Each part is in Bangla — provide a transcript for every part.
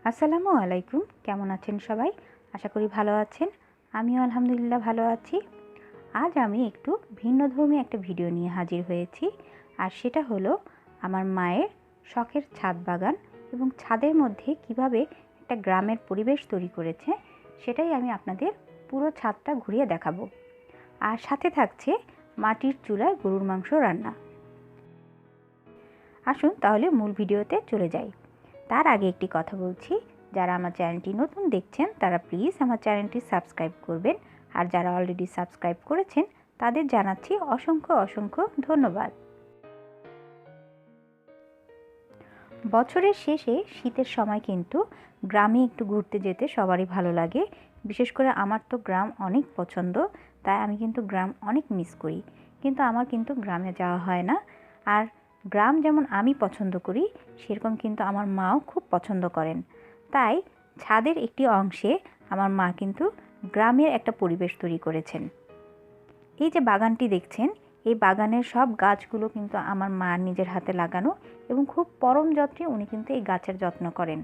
আসসালামু আলাইকুম। কেমন আছেন সবাই? আশা করি ভালো আছেন। আমিও আলহামদুলিল্লাহ ভালো আছি। আজ আমি একটু ভিন্নধর্মী একটা ভিডিও নিয়ে হাজির হয়েছি। আর সেটা হলো আমার মায়ের শখের ছাদ বাগান এবং ছাদের মধ্যে কিভাবে একটা গ্রামের পরিবেশ তৈরি করেছে সেটাই আমি আপনাদের পুরো ছাদটা ঘুরিয়ে দেখাবো। আর সাথে থাকছে মাটির চুলায় গরুর মাংস রান্না। আসুন তাহলে মূল ভিডিওতে চলে যাই। তার আগে একটি কথা বলছি, যারা আমার চ্যানেলটি নতুন দেখছেন তারা প্লিজ আমার চ্যানেলটি সাবস্ক্রাইব করবেন। আর যারা অলরেডি সাবস্ক্রাইব করেছেন তাদের জানাচ্ছি অসংখ্য অসংখ্য ধন্যবাদ। বছরের শেষে শীতের সময় কিন্তু গ্রামে একটু ঘুরতে যেতে সবারই ভালো লাগে। বিশেষ করে আমার তো গ্রাম অনেক পছন্দ, তাই আমি কিন্তু গ্রাম অনেক মিস করি। কিন্তু আমার কিন্তু গ্রামে যাওয়া হয় না। আর গ্রাম যেমন আমি পছন্দ করি সেরকম কিন্তু আমার মাও খুব পছন্দ করেন। তাই ছাদের একটি অংশে আমার মা কিন্তু গ্রামের একটা পরিবেশ তৈরি করেছেন। এই যে বাগানটি দেখছেন, এই বাগানের সব গাছগুলো কিন্তু আমার মা নিজের হাতে লাগানো এবং খুব পরম যত্নে উনি কিন্তু এই গাছের যত্ন করেন।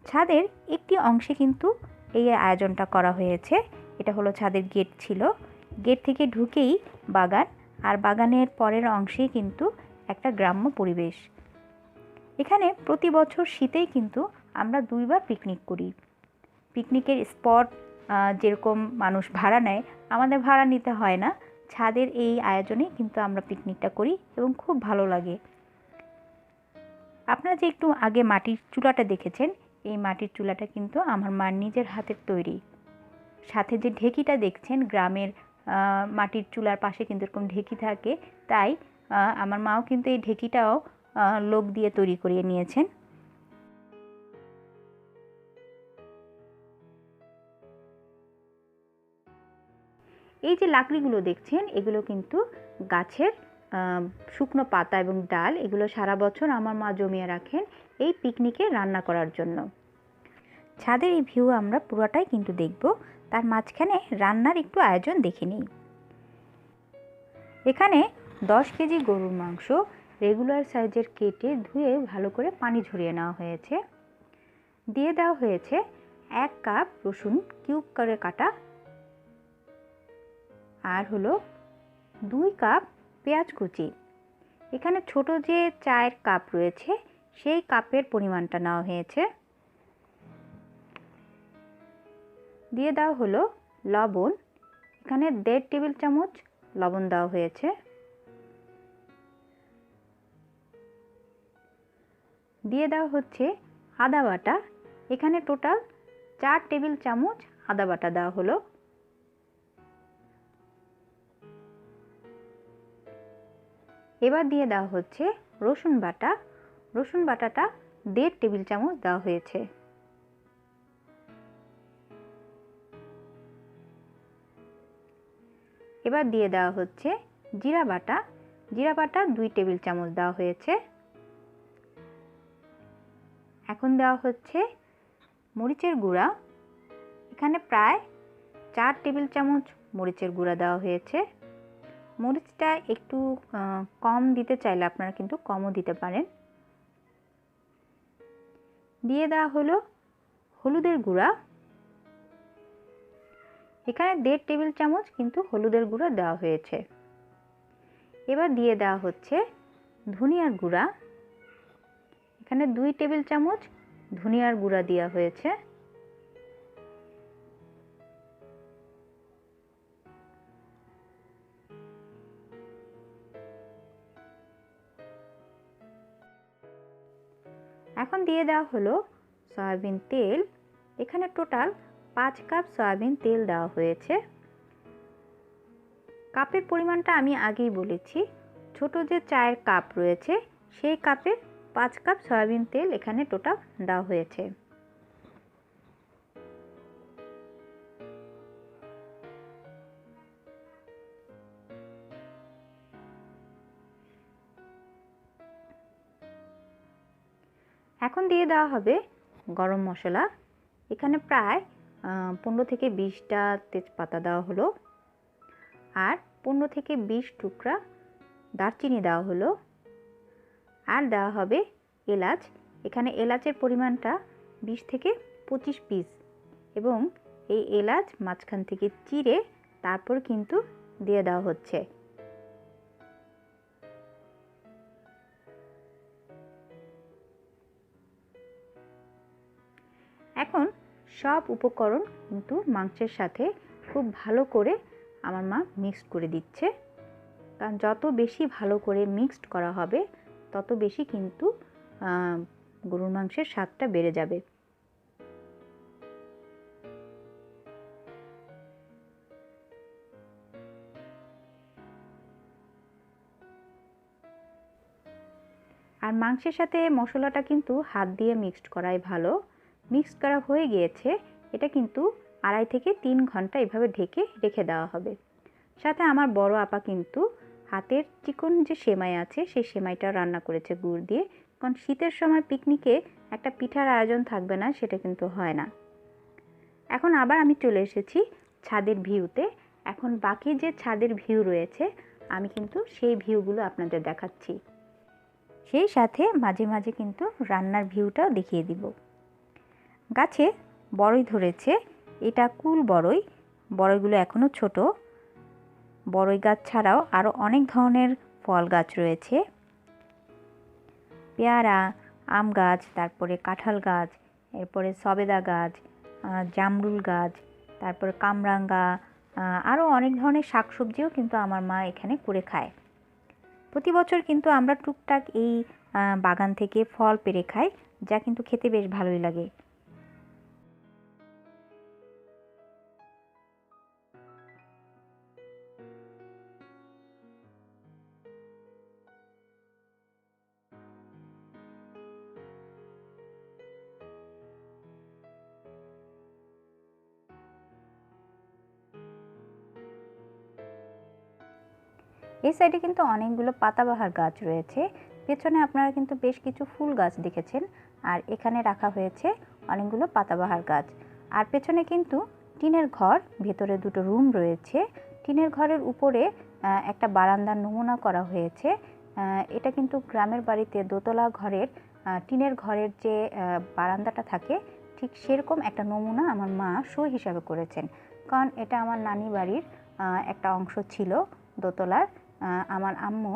ছাদের একটি অংশে কিন্তু এই আয়োজনটা করা হয়েছে। এটা হলো ছাদের গেট ছিল। গেট থেকে ঢুকেই বাগান, আর বাগানের পরের অংশেই কিন্তু একটা গ্রাম্য পরিবেশ। এখানে প্রতি বছর শীতেই কিন্তু আমরা দুইবার পিকনিক করি। পিকনিকের স্পট যেরকম মানুষ ভাড়া নেয়, আমাদের ভাড়া নিতে হয় না। ছাদের এই আয়োজনে কিন্তু আমরা পিকনিকটা করি এবং খুব ভালো লাগে। আপনারা যে একটু আগে মাটির চুলাটা দেখেছেন, এই মাটির চুলাটা কিন্তু আমার মার নিজের হাতের তৈরি। সাথে যে ঢেকিটা দেখছেন, গ্রামের মাটির চুলার পাশে কিন্তু এরকম ঢেকি থাকে, তাই আমার মাও কিন্তু এই ঢেকিটাও লোক দিয়ে তৈরি করিয়ে নিয়েছেন। এই যে লাকড়িগুলো দেখছেন, এগুলো কিন্তু গাছের শুকনো পাতা এবং ডাল, এগুলো সারা বছর আমার মা জমিয়ে রাখেন এই পিকনিকে রান্না করার জন্য। ছাদের এই ভিউ আমরা পুরোটাই কিন্তু দেখব, তার মাঝখানে রান্নার একটু আয়োজন দেখে নিই। এখানে 10 কেজি গরুর মাংস রেগুলার সাইজের কেটে ধুয়ে ভালো করে পানি ঝরিয়ে নেওয়া হয়েছে। দিয়ে দেওয়া হয়েছে 1 কাপ রসুন কিউব করে কাটা, আর হলো 2 কাপ পেঁয়াজ কুচি। এখানে ছোট যে চায়ের কাপ রয়েছে সেই কাপের পরিমাণটা নেওয়া হয়েছে। দিয়ে দেওয়া হলো লবণ, এখানে 1.5 টেবিল চামচ লবণ দেওয়া হয়েছে। দিয়ে দেওয়া হচ্ছে আদা বাটা, এখানে টোটাল 4 টেবিল চামচ আদা বাটা দেওয়া হলো। এবার দিয়ে দেওয়া হচ্ছে রসুন বাটা, রসুন বাটাটা 1.5 টেবিল চামচ দেওয়া হয়েছে। এবার দিয়ে দেওয়া হচ্ছে জিরা বাটা, জিরা বাটা 2 টেবিল চামচ দেওয়া হয়েছে। এখন দেওয়া হচ্ছে মরিচের গুঁড়া, এখানে প্রায় 4 টেবিল চামচ মরিচের গুঁড়া দেওয়া হয়েছে। মরিচটা একটু কম দিতে চাইলে আপনারা কিন্তু কমও দিতে পারেন। দিয়ে দেওয়া হলো হলুদের গুঁড়া, এখানে 1.5 টেবিল চামচ কিন্তু হলুদের গুঁড়া দেওয়া হয়েছে। এবার দিয়ে দেওয়া হচ্ছে ধনিয়ার গুঁড়া, এখানে 2 টেবিল চামচ ধনিয়ার গুঁড়া দেওয়া হয়েছে। এখন দিয়ে দেওয়া হলো সয়াবিন তেল, এখানে টোটাল 5 কাপ সয়াবিন তেল দেওয়া হয়েছে। কাপের পরিমাণটা আমি আগেই বলেছি, ছোট যে চায়ের কাপ রয়েছে সেই কাপে 5 কাপ সয়াবিন তেল এখানে টোটাল দেওয়া হয়েছে। এখন দিয়ে দেওয়া হবে গরম মশলা, এখানে প্রায় 15 থেকে 20টা তেজপাতা দেওয়া হলো, আর 15 থেকে 20 টুকরা দারচিনি দেওয়া হলো, আর দেওয়া হবে এলাচ। এখানে এলাচের পরিমাণটা 20 থেকে 25 পিস, এবং এই এলাচ মাঝখান থেকে চিড়ে তারপর কিন্তু দিয়ে দেওয়া হচ্ছে। এখন সব উপকরণ কিন্তু মাংসের সাথে খুব ভালো করে আমার মা মিক্সড করে দিচ্ছে, কারণ যত বেশি ভালো করে মিক্সড করা হবে তত বেশি কিন্তু গরুর মাংসের স্বাদটা বেড়ে যাবে। আর মাংসের সাথে মশলাটা কিন্তু হাত দিয়ে মিক্সড করাই ভালো। মিক্সড করা হয়ে গিয়েছে, এটা কিন্তু 2.5 থেকে 3 ঘন্টা এভাবে ঢেকে রেখে দেওয়া হবে। সাথে আমার বড় আপা কিন্তু হাতের চিকন যে সেমাই আছে সেই সেমাইটা রান্না করেছে গুড় দিয়ে, কারণ শীতের সময় পিকনিকে একটা পিঠার আয়োজন থাকবে না সেটা কিন্তু হয় না। এখন আবার আমি চলে এসেছি ছাদের ভিউতে। এখন বাকি যে ছাদের ভিউ রয়েছে আমি কিন্তু সেই ভিউগুলো আপনাদের দেখাচ্ছি, সেই সাথে মাঝে মাঝে কিন্তু রান্নার ভিউটাও দেখিয়ে দিব। গাছে বড়ই ধরেছে, এটা কুল বড়ই। বড়ইগুলো এখনও ছোট। বড়ই গাছ ছাড়াও আরও অনেক ধরনের ফল গাছ রয়েছে, পেয়ারা, আম গাছ, তারপরে কাঁঠাল গাছ, এরপরে সবেদা গাছ, জামরুল গাছ, তারপরে কামরাঙ্গা, আরও অনেক ধরনের শাকসবজিও কিন্তু আমার মা এখানে করে খায়। প্রতি বছর কিন্তু আমরা টুকটাক এই বাগান থেকে ফল পেড়ে খাই, যা কিন্তু খেতে বেশ ভালোই লাগে। এই সাইডে কিন্তু অনেকগুলো পাতাবাহার গাছ রয়েছে, পেছনে আপনারা কিন্তু বেশ কিছু ফুল গাছ দেখেছেন, আর এখানে রাখা হয়েছে অনেকগুলো পাতাবাহার গাছ। আর পেছনে কিন্তু টিনের ঘর, ভেতরে 2টো রুম রয়েছে। টিনের ঘরের উপরে একটা বারান্দার নমুনা করা হয়েছে। এটা কিন্তু গ্রামের বাড়িতে দোতলা ঘরের টিনের ঘরের যে বারান্দাটা থাকে ঠিক সেরকম একটা নমুনা আমার মা শো হিসাবে করেছেন, কারণ এটা আমার নানি বাড়ির একটা অংশ ছিল দোতলার। আমার আম্মু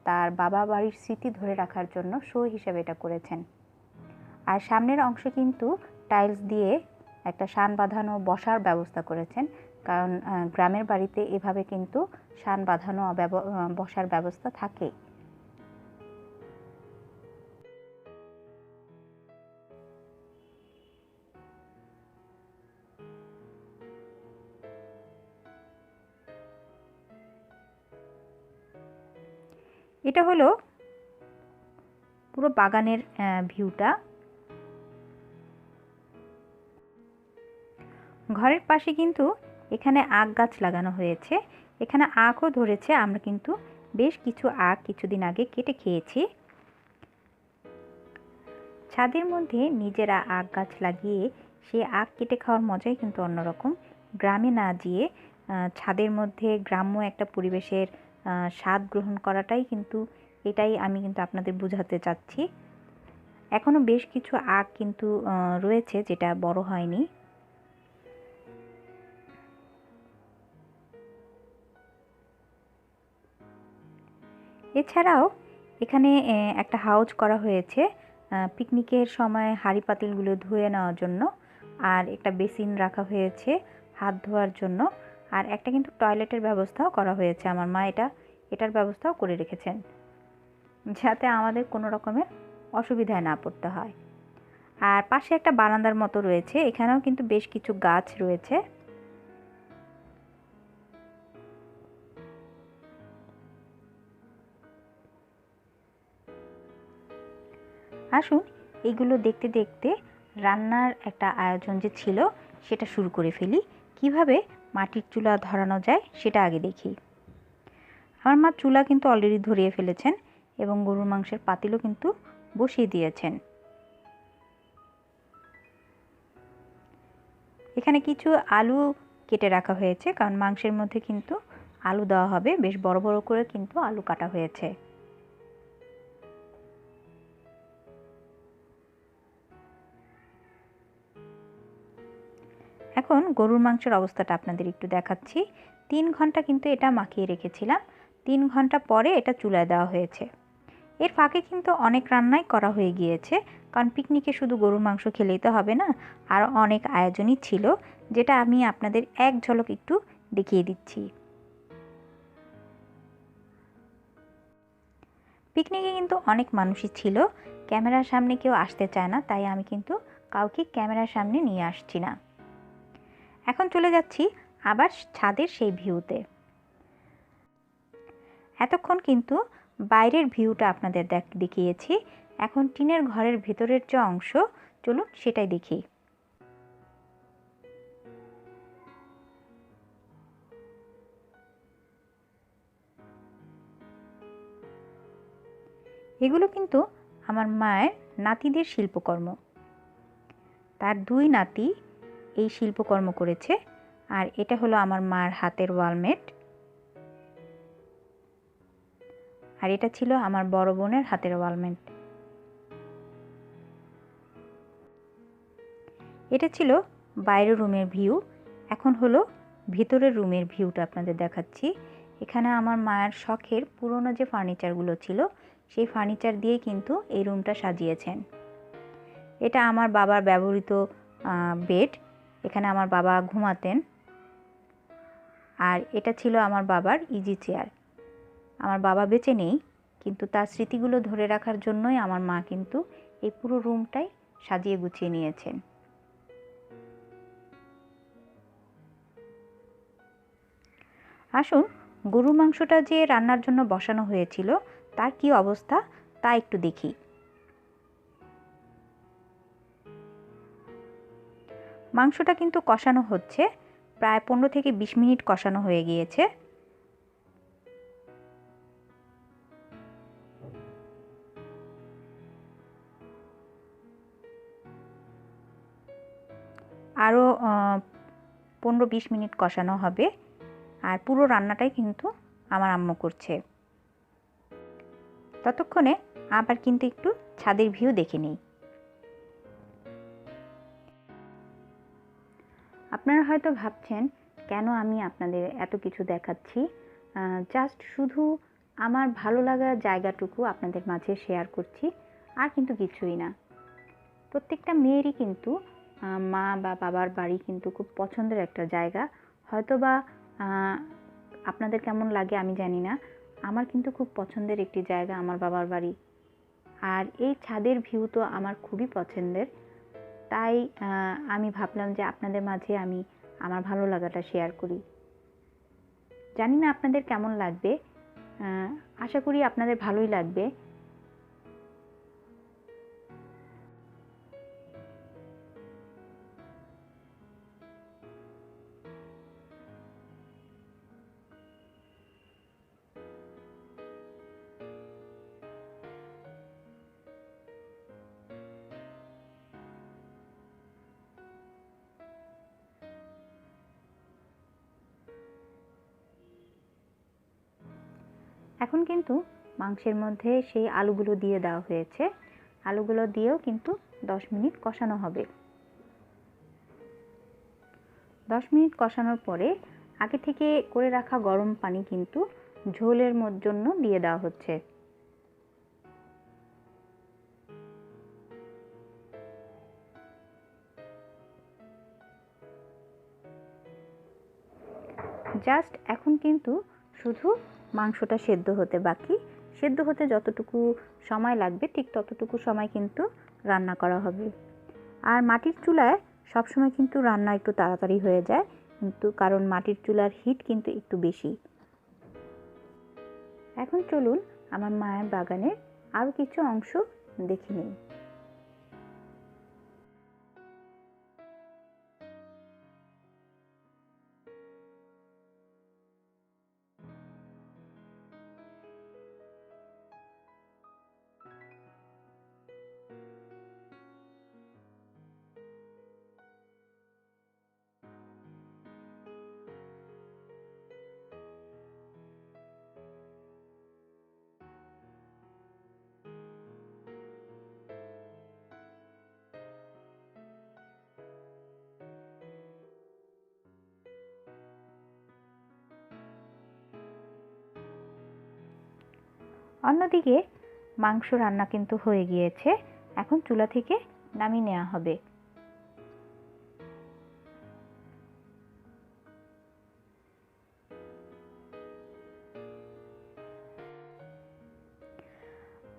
তার বাবা বাড়ির স্মৃতি ধরে রাখার জন্য শো হিসেবে এটা করেছেন। আর সামনের অংশ কিন্তু টাইলস দিয়ে একটা শান বাঁধানো বসার ব্যবস্থা করেছেন, কারণ গ্রামের বাড়িতে এভাবে কিন্তু শান বাঁধানো বসার ব্যবস্থা থাকে। এটা হলো পুরো বাগানের ভিউটা। ঘরের পাশে কিন্তু এখানে আখ গাছ লাগানো হয়েছে, এখানে আখও ধরেছে। আমরা কিন্তু বেশ কিছু আখ কিছুদিন আগে কেটে খেয়েছি। ছাদের মধ্যে নিজেরা আখ গাছ লাগিয়ে সে আখ কেটে খাওয়ার মজাই কিন্তু অন্যরকম। গ্রামে না গিয়ে ছাদের মধ্যে গ্রাম্য একটা পরিবেশের স্বাদ গ্রহণ করাটাই কিন্তু, এটাই আমি কিন্তু আপনাদের বোঝাতে চাচ্ছি। এখনও বেশ কিছু আখ কিন্তু রয়েছে যেটা বড় হয়নি। এছাড়াও এখানে একটা হাউজ করা হয়েছে পিকনিকের সময় হাঁড়ি পাতিলগুলো ধুয়ে নেওয়ার জন্য, আর একটা বেসিন রাখা হয়েছে হাত ধোয়ার জন্য, আর একটা কিন্তু টয়লেটের ব্যবস্থাও করা হয়েছে। আমার মা এটার ব্যবস্থাও করে রেখেছেন, যাতে আমাদের কোনো রকমের অসুবিধায় না পড়তে হয়। আর পাশে একটা বারান্দার মতো রয়েছে, এখানেও কিন্তু বেশ কিছু গাছ রয়েছে। আসুন এগুলো দেখতে দেখতে রান্নার একটা আয়োজন যে ছিল সেটা শুরু করে ফেলি। কিভাবে মাটির চুলা ধরানো যায় সেটা আগে দেখি। আমার মা চুলা কিন্তু অলরেডি ধরিয়ে ফেলেছেন এবং গরুর মাংসের পাতিলও কিন্তু বসিয়ে দিয়েছেন। এখানে কিছু আলু কেটে রাখা হয়েছে, কারণ মাংসের মধ্যে কিন্তু আলু দেওয়া হবে। বেশ বড় বড় করে কিন্তু আলু কাটা হয়েছে। এখন গরুর মাংসের অবস্থাটা আপনাদের একটু দেখাচ্ছি। 3 ঘন্টা কিন্তু এটা মাখিয়ে রেখেছিলাম। 3 ঘন্টা পরে এটা চুলায় দেওয়া হয়েছে। এর ফাঁকে কিন্তু অনেক রান্নাই করা হয়ে গিয়েছে, কারণ পিকনিকে শুধু গরুর মাংস খেলেই তো হবে না, আর অনেক আয়োজনই ছিল, যেটা আমি আপনাদের এক ঝলক একটু দেখিয়ে দিচ্ছি। পিকনিকে কিন্তু অনেক মানুষই ছিল, ক্যামেরার সামনে কেউ আসতে চায় না, তাই আমি কিন্তু কাউকে ক্যামেরার সামনে নিয়ে আসছি না। এখন চলে যাচ্ছি আবার ছাদের সেই ভিউতে। এতক্ষণ কিন্তু বাইরের ভিউটা আপনাদের দেখিয়েছি, এখন টিনের ঘরের ভেতরের যে অংশ, চলুন সেটাই দেখি। এগুলো কিন্তু আমার মায়ের নাতিদের শিল্পকর্ম। তার 2 নাতি এই শিল্পকর্ম করেছে, আর এটা হলো আমার মার হাতের ওয়ালমেট, আর এটা ছিল আমার বড় বোনের হাতের ওয়ালমেট। এটা ছিল বাইরের রুমের ভিউ। এখন হলো ভিতরের রুমের ভিউটা আপনাদের দেখাচ্ছি। এখানে আমার মায়ের শখের পুরনো যে ফার্নিচারগুলো ছিল, সেই ফার্নিচার দিয়ে কিন্তু এই রুমটা সাজিয়েছেন। এটা আমার বাবার ব্যবহৃত বেড, এখানে আমার বাবা ঘুমাতেন। আর এটা ছিল আমার বাবার ইজি চেয়ার। আমার বাবা বেঁচে নেই, কিন্তু তার স্মৃতিগুলো ধরে রাখার জন্যই আমার মা কিন্তু এই পুরো রুমটাই সাজিয়ে গুছিয়ে নিয়েছেন। আসুন গরুর মাংসটা যে রান্নার জন্য বসানো হয়েছিল তার কি অবস্থা তা একটু দেখি। মাংসটা কিন্তু কষানো হচ্ছে, প্রায় 15 থেকে 20 মিনিট কষানো হয়ে গিয়েছে। আরও 15-20 মিনিট কষানো হবে, আর পুরো রান্নাটাই কিন্তু আমার আম্মু করছে। ততক্ষণে আবার কিন্তু একটু ছাদের ভিউ দেখে নিই। আপনারা হয়তো ভাবছেন কেন আমি আপনাদের এত কিছু দেখাচ্ছি, জাস্ট শুধু আমার ভালো লাগার জায়গাটুকু আপনাদের মাঝে শেয়ার করছি, আর কিন্তু কিছুই না। প্রত্যেকটা মেয়েরই কিন্তু মা বা বাবার বাড়ি কিন্তু খুব পছন্দের একটা জায়গা। হয়তো বা আপনাদের কেমন লাগে আমি জানি না, আমার কিন্তু খুব পছন্দের একটি জায়গা আমার বাবার বাড়ি। আর এই ছাদের ভিউ তো আমার খুবই পছন্দের, তাই আমি ভাবলাম যে আপনাদের মাঝে আমি আমার ভালো লাগাটা শেয়ার করি। জানি না আপনাদের কেমন লাগবে, আশা করি আপনাদের ভালোই লাগবে। এখন কিন্তু মাংসের মধ্যে সেই আলুগুলো দিয়ে দেওয়া হয়েছে। আলুগুলো দিয়েও কিন্তু 10 মিনিট কষানো হবে। 10 মিনিট কষানোর পরে আগে থেকে করে রাখা গরম পানি কিন্তু ঝোলের জন্য দিয়ে দেওয়া হচ্ছে। জাস্ট এখন কিন্তু শুধু মাংসটা সেদ্ধ হতে বাকি। সেদ্ধ হতে যতটুকু সময় লাগবে ঠিক ততটুকু সময় কিন্তু রান্না করা হবে। আর মাটির চুলায় সবসময় কিন্তু রান্না একটু তাড়াতাড়ি হয়ে যায়, কিন্তু কারণ মাটির চুলার হিট কিন্তু একটু বেশি। এখন চলুন আমার মায়ের বাগানের আরও কিছু অংশ দেখে নিই। অন্যদিকে মাংস রান্না কিন্তু হয়ে গিয়েছে, এখন চুলা থেকে নামিয়ে নেওয়া হবে।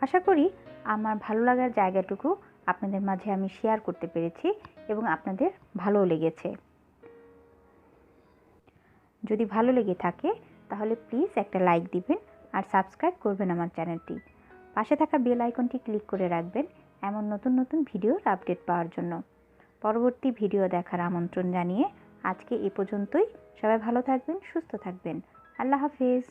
আশা করি আমার ভালো লাগার জায়গাটুকু আপনাদের মাঝে আমি শেয়ার করতে পেরেছি এবং আপনাদের ভালোও লেগেছে। যদি ভালো লেগে থাকে তাহলে প্লিজ একটা লাইক দিবেন আর সাবস্ক্রাইব করবেন আমার চ্যানেলটি। পাশে থাকা বেল আইকনটি ক্লিক করে রাখবেন এমন নতুন নতুন ভিডিওর আপডেট পাওয়ার জন্য। পরবর্তী ভিডিও দেখার আমন্ত্রণ জানিয়ে আজকে এ পর্যন্তই। সবাই ভালো থাকবেন, সুস্থ থাকবেন। আল্লাহ হাফেজ।